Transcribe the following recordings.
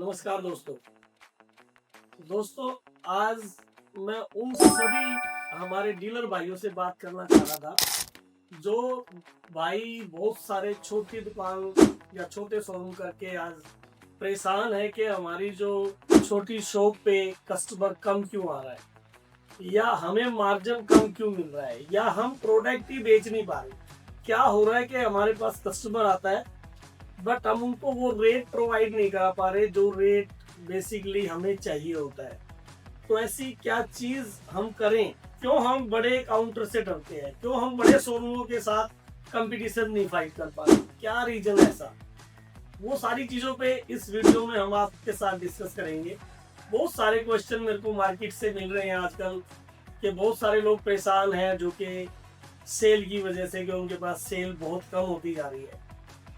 नमस्कार दोस्तों आज मैं उन सभी हमारे डीलर भाइयों से बात करना चाह रहा था जो भाई बहुत सारे छोटी दुकान या छोटे शोरूम करके आज परेशान है कि हमारी जो छोटी शॉप पे कस्टमर कम क्यों आ रहा है या हमें मार्जिन कम क्यों मिल रहा है या हम प्रोडक्ट ही बेच नहीं पा रहे। क्या हो रहा है कि हमारे पास कस्टमर आता है बट हम उनको वो रेट प्रोवाइड नहीं करा पा रहे जो रेट बेसिकली हमें चाहिए होता है। तो ऐसी क्या चीज हम करें, क्यों हम बड़े काउंटर से डरते हैं, क्यों हम बड़े शोरूमों के साथ कंपटीशन नहीं फाइट कर पा रहे, क्या रीजन है ऐसा, वो सारी चीजों पे इस वीडियो में हम आपके साथ डिस्कस करेंगे। बहुत सारे क्वेश्चन मेरे को मार्केट से मिल रहे हैं आजकल कि बहुत सारे लोग परेशान हैं जो कि सेल की वजह से कि उनके पास सेल बहुत कम होती जा रही है।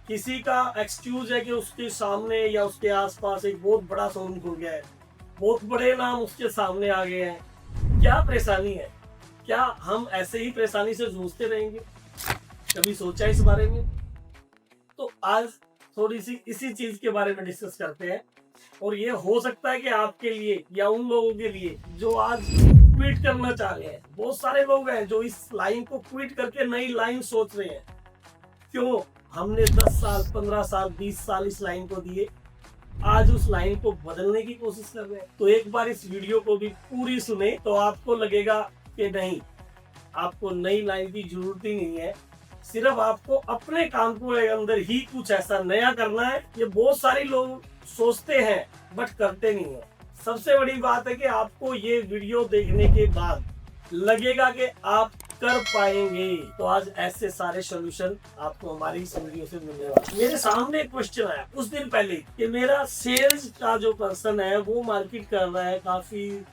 किसी का एक्सक्यूज है कि उसके सामने या उसके आसपास एक बहुत बड़ा शोरूम खुल गया है, बहुत बड़े नाम उसके सामने आ गए हैं। क्या परेशानी है, क्या हम ऐसे ही परेशानी से जूझते रहेंगे? कभी सोचा इस बारे में? तो आज थोड़ी सी इसी चीज के बारे में डिस्कस करते हैं और ये हो सकता है कि आपके लिए या उन लोगों के लिए जो आज क्विट करना चाह रहे हैं। बहुत सारे लोग हैं जो इस लाइन को क्विट करके नई लाइन सोच रहे हैं। क्यों? हमने 10 साल 15 साल 20 साल इस लाइन को दिए, आज उस लाइन को बदलने की कोशिश कर रहे हैं। तो एक बार इस वीडियो को भी पूरी सुने तो आपको लगेगा कि नहीं, आपको नई लाइन की जरूरत ही नहीं है, सिर्फ आपको अपने कानपुर के अंदर ही कुछ ऐसा नया करना है। ये बहुत सारे लोग सोचते हैं बट करते नहीं है। सबसे बड़ी बात है कि आपको ये वीडियो देखने के बाद लगेगा कि आप कर पाएंगे। तो आज ऐसे सारे सॉल्यूशन आपको हमारी इस वीडियो से मिलने वाले। मेरे सामने एक क्वेश्चन आया कुछ दिन पहले कि मेरा सेल्स का जो पर्सन है वो मार्केट कर रहा है, काफी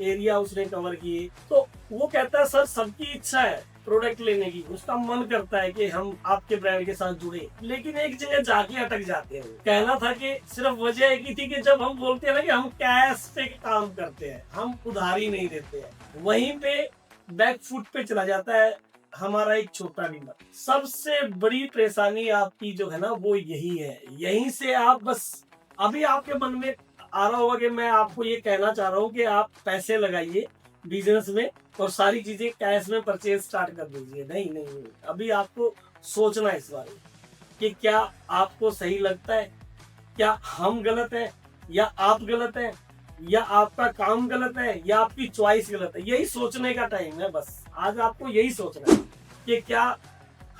एरिया उसने कवर किए, तो वो कहता है सर सबकी इच्छा है प्रोडक्ट लेने की, उसका मन करता है कि हम आपके ब्रांड के साथ जुड़े, लेकिन एक जगह जाके अटक जाते हैं। कहना था कि सिर्फ वजह एक ही थी कि जब हम बोलते हैं ना कि हम कैश पे काम करते हैं, हम उधारी नहीं देते हैं, वहीं पे बैक फुट पे चला जाता है हमारा एक छोटा डीलर। सबसे बड़ी परेशानी आपकी जो है ना वो यही है। यहीं से आप बस अभी आपके मन में आ रहा होगा कि मैं आपको ये कहना चाह रहा हूँ कि आप पैसे लगाइए बिजनेस में और सारी चीजें कैश में परचेज स्टार्ट कर दीजिए। नहीं नहीं नहीं, अभी आपको सोचना है इस बारे में कि क्या आपको सही लगता है, क्या हम गलत है या आप गलत है या आपका काम गलत है या आपकी चॉइस गलत है। यही सोचने का टाइम है। बस आज आपको यही सोचना है कि क्या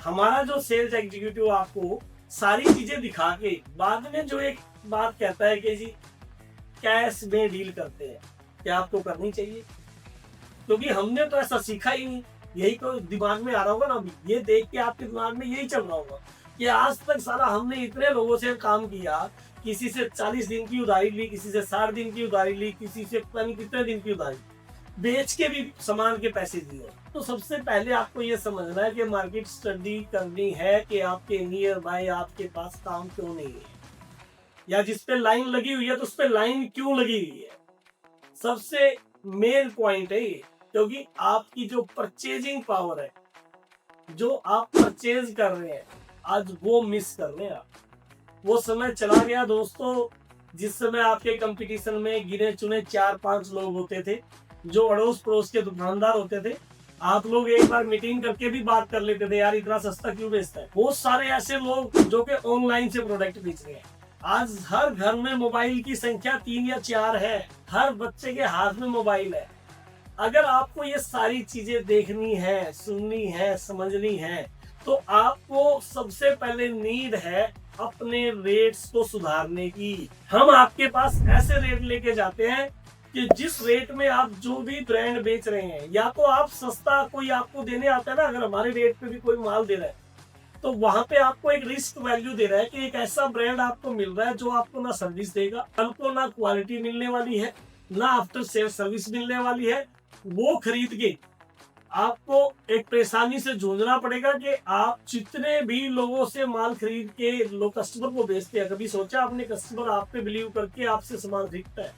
हमारा जो सेल्स एग्जीक्यूटिव आपको सारी चीजें दिखा के बाद में जो एक बात कहता है कि जी कैश में डील करते हैं, क्या आपको करनी चाहिए? क्योंकि हमने तो ऐसा सीखा ही नहीं। यही तो दिमाग में आ रहा होगा ना, अभी ये देख के आपके दिमाग में यही चल रहा होगा कि आज तक सारा हमने इतने लोगों से काम किया, किसी से 40 दिन की उधारी ली, किसी से 60 दिन की उधारी ली, किसी से पता नहीं कितने दिन की उधारी, बेच के भी सामान के पैसे दिए। तो सबसे पहले आपको ये समझना है कि मार्केट स्टडी करनी है कि आपके नियर बाय आपके पास काम क्यों नहीं है, या जिस पे लाइन लगी हुई है तो उस पे लाइन क्यों लगी हुई है। सबसे मेन पॉइंट है ये, क्योंकि आपकी जो परचेजिंग पावर है, जो आप परचेज कर रहे हैं, आज वो मिस कर रहे हैं आप। वो समय चला गया दोस्तों जिस समय आपके कंपटीशन में गिने चुने 4-5 लोग होते थे जो अड़ोस पड़ोस के दुकानदार होते थे। आप लोग एक बार मीटिंग करके भी बात कर लेते थे, यार इतना सस्ता क्यों बेचता है। बहुत सारे ऐसे लोग जो कि ऑनलाइन से प्रोडक्ट बेच रहे हैं। आज हर घर में मोबाइल की संख्या 3 या 4 है, हर बच्चे के हाथ में मोबाइल है। अगर आपको ये सारी चीजें देखनी है, सुननी है, समझनी है, तो आपको सबसे पहले नीड है अपने रेट्स को सुधारने की। हम आपके पास ऐसे रेट लेके जाते हैं कि जिस रेट में आप जो भी ब्रांड बेच रहे हैं, या तो आप सस्ता कोई आपको देने आता है ना, अगर हमारे रेट पे भी कोई माल दे रहा है तो वहां पे आपको एक रिस्क वैल्यू दे रहा है कि एक ऐसा ब्रांड आपको मिल रहा है जो आपको ना सर्विस देगा, आपको ना क्वालिटी मिलने वाली है, ना आफ्टर सेल सर्विस मिलने वाली है। वो खरीद के आपको एक परेशानी से जूझना पड़ेगा कि आप जितने भी लोगों से माल खरीद के लोग कस्टमर को बेचते हैं, कभी सोचा आपने कस्टमर आप पे बिलीव करके आपसे सामान खरीदता है,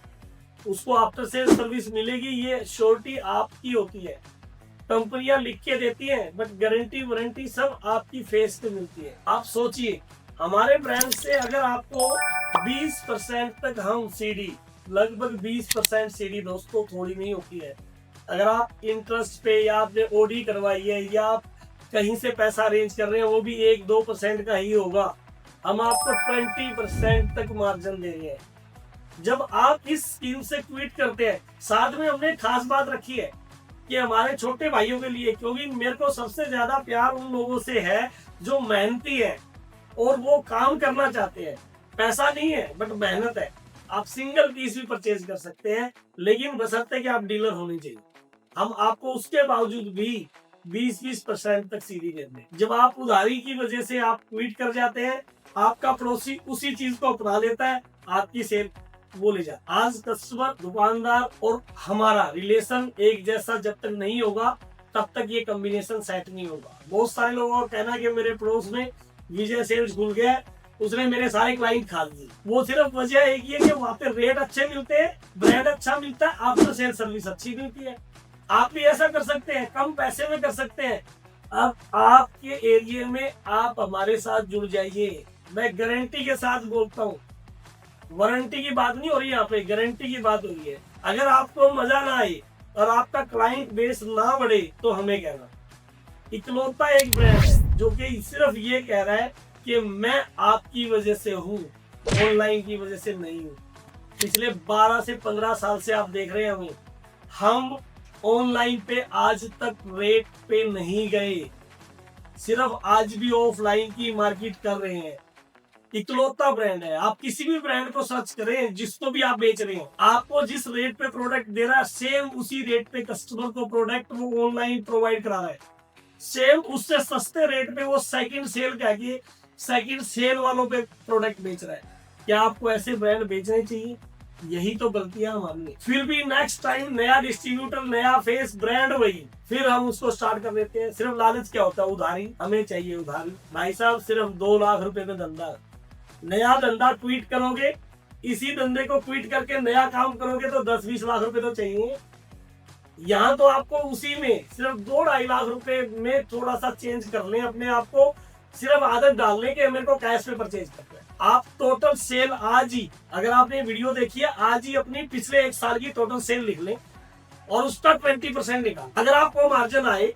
उसको आफ्टर सेल सर्विस मिलेगी, ये श्योरिटी आपकी होती है। कंपनियां लिख के देती हैं बट गारंटी वारंटी सब आपकी फेस पे मिलती है। आप सोचिए हमारे ब्रांड से अगर आपको 20% तक हम सीडी, लगभग 20% सीडी दोस्तों थोड़ी नहीं होती है। अगर आप इंटरेस्ट पे या आपने ओडी करवाई है या आप कहीं से पैसा अरेंज कर रहे हैं, वो भी 1-2% का ही होगा। हम आपको 20% तक मार्जिन दे रहे हैं। जब आप इस स्कीम से क्विट करते हैं, साथ में हमने खास बात रखी है कि हमारे छोटे भाइयों के लिए, क्योंकि मेरे को सबसे ज्यादा प्यार उन लोगों से है जो मेहनती है और वो काम करना चाहते हैं। पैसा नहीं है बट मेहनत है। आप सिंगल पीस भी परचेज कर सकते हैं, लेकिन बशर्ते कि आप डीलर होने चाहिए। हम आपको उसके बावजूद भी 20% तक सीधी देते हैं। जब आप उधारी की वजह से आप क्विट कर जाते हैं, आपका पड़ोसी उसी चीज को अपना लेता है, आपकी सेल वो ले जाता। आज कस्टमर, दुकानदार और हमारा रिलेशन एक जैसा जब तक नहीं होगा, तब तक ये कॉम्बिनेशन सेट नहीं होगा। बहुत सारे लोगों का कहना है कि मेरे पड़ोस में विजय सेल्स खुल गया, उसने मेरे सारे क्लाइंट खा लिए। वो सिर्फ वजह एक ही है कि वहाँ पे रेट अच्छे मिलते हैं, ब्रांड अच्छा मिलता है, आफ्टर सेल सर्विस अच्छी मिलती है। आप भी ऐसा कर सकते हैं, कम पैसे में कर सकते हैं। अब आपके एरिया में आप हमारे साथ जुड़ जाइए। मैं गारंटी के साथ बोलता हूँ, वारंटी की बात नहीं हो रही, यहाँ पे गारंटी की बात हो रही है। अगर आपको मजा ना आए और आपका क्लाइंट बेस ना बढ़े तो हमें कहना। इकलौता एक ब्रांड है जो कि सिर्फ ये कह रहा है कि मैं आपकी वजह से हूँ, ऑनलाइन की वजह से नहीं हूँ। पिछले 12 से 15 साल से आप देख रहे हैं हमें, हम ऑनलाइन पे आज तक रेट पे नहीं गए, सिर्फ आज भी ऑफलाइन की मार्केट कर रहे हैं। इकलौता ब्रांड है। आप किसी भी ब्रांड को सर्च करें, जिसको भी आप बेच रहे हैं, आपको जिस रेट पे प्रोडक्ट दे रहा है, सेम उसी रेट पे कस्टमर को प्रोडक्ट वो ऑनलाइन प्रोवाइड करा रहा है। सेम उससे सस्ते रेट पे वो सेकंड सेल कह के सेकंड सेल वालों पे प्रोडक्ट बेच रहा है। क्या आपको ऐसे ब्रांड बेचने चाहिए? यही तो गलतियां हमारी। फिर भी नेक्स्ट टाइम नया डिस्ट्रीब्यूटर, नया फेस, ब्रांड वही, फिर हम उसको स्टार्ट कर देते हैं। सिर्फ लालच क्या होता है? उधारी। हमें चाहिए उधारी। भाई साहब, सिर्फ 2 लाख रुपए में धंधा। नया धंधा क्विट करोगे, इसी धंधे को क्विट करके नया काम करोगे तो 10-20 लाख रुपए तो चाहिए। यहाँ तो आपको उसी में सिर्फ 2-2.5 लाख रुपए में थोड़ा सा चेंज कर लें अपने आप को, सिर्फ आदत डालने के मेरे को कैश पे परचेज करते हैं। आप टोटल सेल आज ही, अगर आपने वीडियो देखी है, आज ही अपनी पिछले 1 साल की टोटल सेल लिख लें और उसका 20% निकाल। अगर आपको मार्जिन आए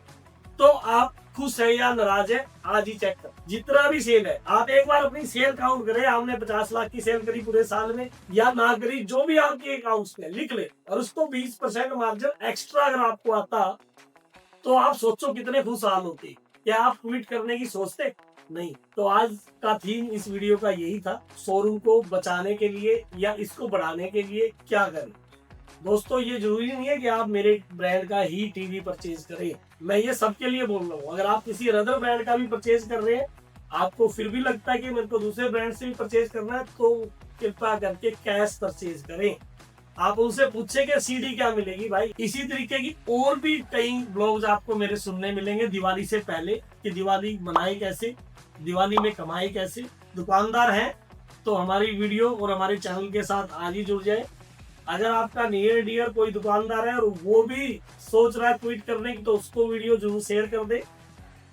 तो आप खुश है या नाराज है, आज ही चेक कर। जितना भी सेल है, आप एक बार अपनी सेल काउंट करें, आपने 50 लाख की सेल करी पूरे साल में या ना करी, जो भी आपके अकाउंट्स में लिख ले, और उसको 20% मार्जिन एक्स्ट्रा अगर आपको आता तो आप सोचो कितने खुशहाल होते। क्या आप क्विट करने की सोचते? नहीं। तो आज का थीम इस वीडियो का यही था, शोरूम को बचाने के लिए या इसको बढ़ाने के लिए क्या करें। दोस्तों, ये जरूरी नहीं है कि आप मेरे ब्रांड का ही टीवी परचेज करें, मैं ये सबके लिए बोल रहा हूँ। अगर आप किसी अदर ब्रांड का भी परचेज कर रहे हैं, आपको फिर भी लगता है कि मेरे को दूसरे ब्रांड से भी परचेज करना है, तो कृपया करके कैश परचेज करें। आप उनसे पूछे कि सीडी क्या मिलेगी भाई। इसी तरीके की और भी कई ब्लॉग्स आपको मेरे सुनने मिलेंगे दिवाली से पहले, कि दिवाली मनाई कैसे, दिवाली में कमाई कैसे। दुकानदार हैं तो हमारी वीडियो और हमारे चैनल के साथ आज ही जुड़ जाए। अगर आपका नियर डियर कोई दुकानदार है और वो भी सोच रहा है क्विट करने की, तो उसको वीडियो जरूर शेयर कर दे।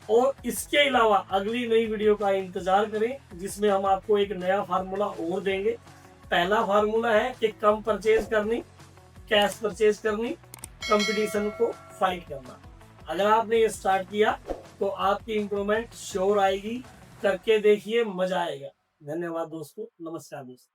और इसके अलावा अगली नई वीडियो का इंतजार करें, जिसमें हम आपको एक नया फार्मूला और देंगे। पहला फार्मूला है कि कम परचेज करनी, कैश परचेज करनी, कंपटीशन को फाइट करना। अगर आपने ये स्टार्ट किया तो आपकी इंप्रूवमेंट श्योर आएगी। करके देखिए, मजा आएगा। धन्यवाद दोस्तों, नमस्कार दोस्तों।